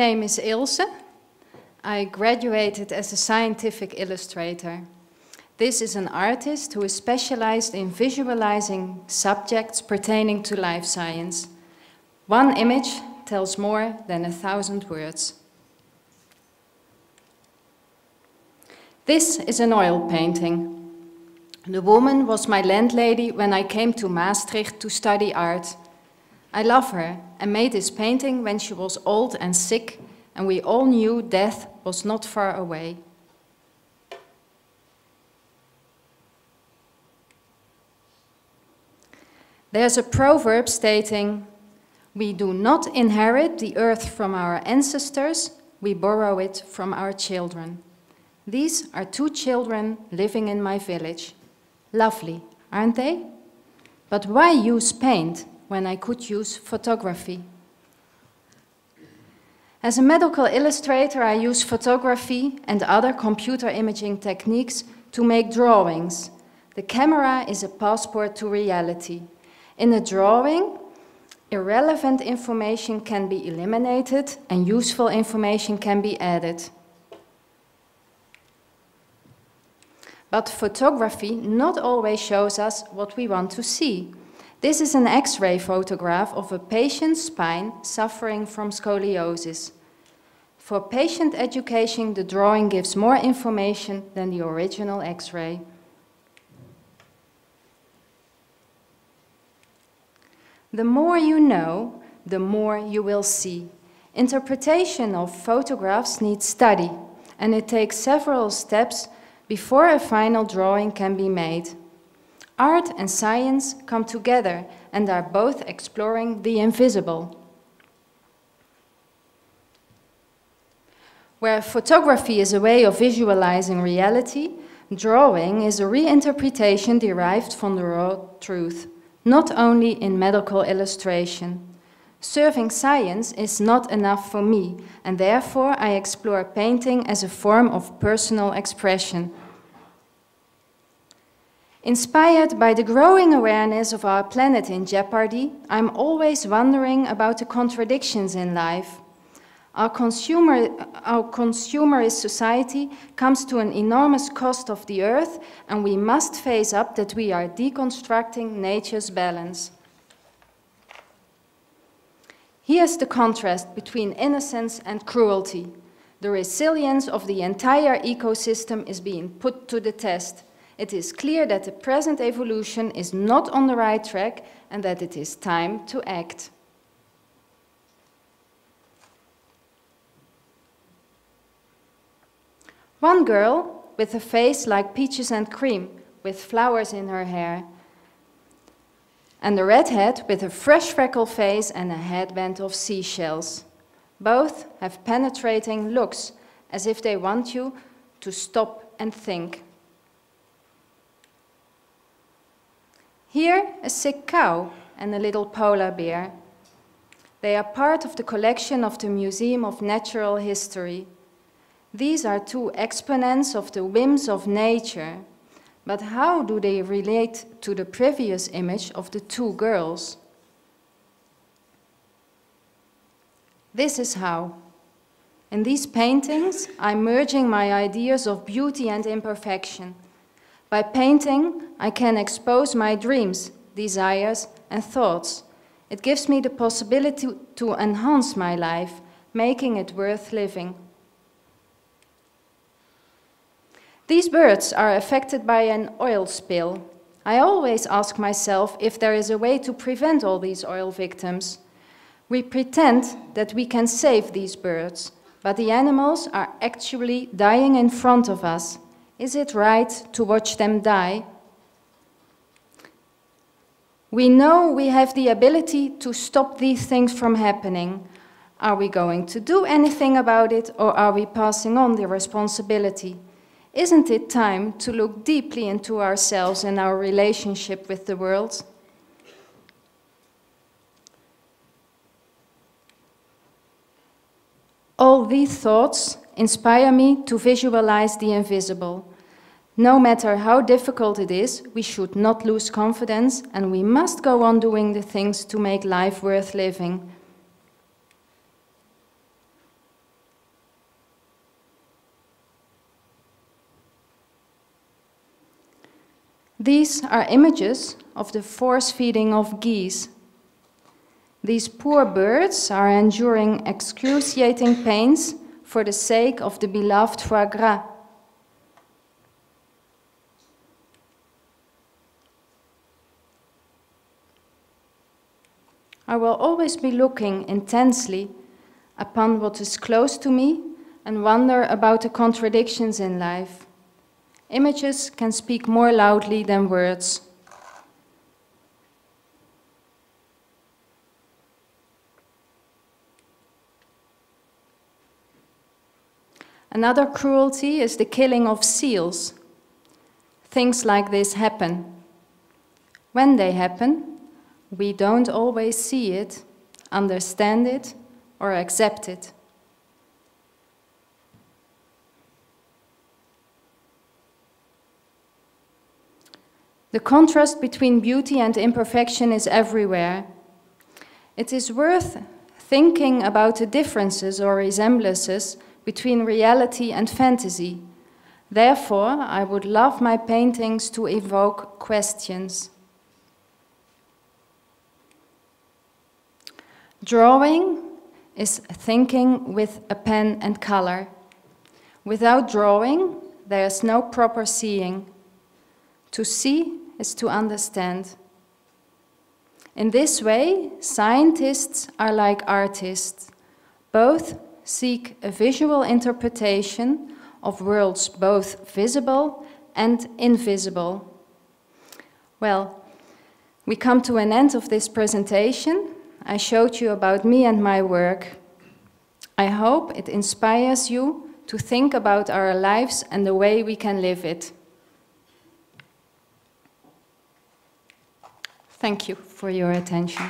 name is Ilse. I graduated as a scientific illustrator. This is an artist who is specialized in visualizing subjects pertaining to life science. One image tells more than 1,000 words. This is an oil painting. The woman was my landlady when I came to Maastricht to study art. I love her and made this painting when she was old and sick, and we all knew death was not far away. There's a proverb stating, "We do not inherit the earth from our ancestors, we borrow it from our children." These are 2 children living in my village. Lovely, aren't they? But why use paint when I could use photography? As a medical illustrator, I use photography and other computer imaging techniques to make drawings. The camera is a passport to reality. In a drawing, irrelevant information can be eliminated and useful information can be added. But photography not always shows us what we want to see. This is an X-ray photograph of a patient's spine suffering from scoliosis. For patient education, the drawing gives more information than the original X-ray. The more you know, the more you will see. Interpretation of photographs needs study, and it takes several steps before a final drawing can be made. Art and science come together and are both exploring the invisible. Where photography is a way of visualizing reality, drawing is a reinterpretation derived from the raw truth, not only in medical illustration. Serving science is not enough for me, and therefore I explore painting as a form of personal expression. Inspired by the growing awareness of our planet in jeopardy, I'm always wondering about the contradictions in life. Our consumerist society comes to an enormous cost of the earth, and we must face up that we are deconstructing nature's balance. Here's the contrast between innocence and cruelty. The resilience of the entire ecosystem is being put to the test. It is clear that the present evolution is not on the right track and that it is time to act. One girl with a face like peaches and cream, with flowers in her hair, and a redhead with a fresh freckle face and a headband of seashells. Both have penetrating looks, as if they want you to stop and think. Here, a sick cow and a little polar bear. They are part of the collection of the Museum of Natural History. These are 2 exponents of the whims of nature, but how do they relate to the previous image of the 2 girls? This is how. In these paintings, I'm merging my ideas of beauty and imperfection. By painting, I can expose my dreams, desires, and thoughts. It gives me the possibility to enhance my life, making it worth living. These birds are affected by an oil spill. I always ask myself if there is a way to prevent all these oil victims. We pretend that we can save these birds, but the animals are actually dying in front of us. Is it right to watch them die? We know we have the ability to stop these things from happening. Are we going to do anything about it, or are we passing on the responsibility? Isn't it time to look deeply into ourselves and our relationship with the world? All these thoughts inspire me to visualize the invisible. No matter how difficult it is, we should not lose confidence, and we must go on doing the things to make life worth living. These are images of the force feeding of geese. These poor birds are enduring excruciating pains for the sake of the beloved foie gras. I will always be looking intensely upon what is close to me and wonder about the contradictions in life. Images can speak more loudly than words. Another cruelty is the killing of seals. Things like this happen. When they happen, we don't always see it, understand it, or accept it. The contrast between beauty and imperfection is everywhere. It is worth thinking about the differences or resemblances between reality and fantasy. Therefore, I would love my paintings to evoke questions. Drawing is thinking with a pen and color. Without drawing, there is no proper seeing. To see is to understand. In this way, scientists are like artists. Both seek a visual interpretation of worlds both visible and invisible. Well, we come to an end of this presentation. I showed you about me and my work. I hope it inspires you to think about our lives and the way we can live it. Thank you for your attention.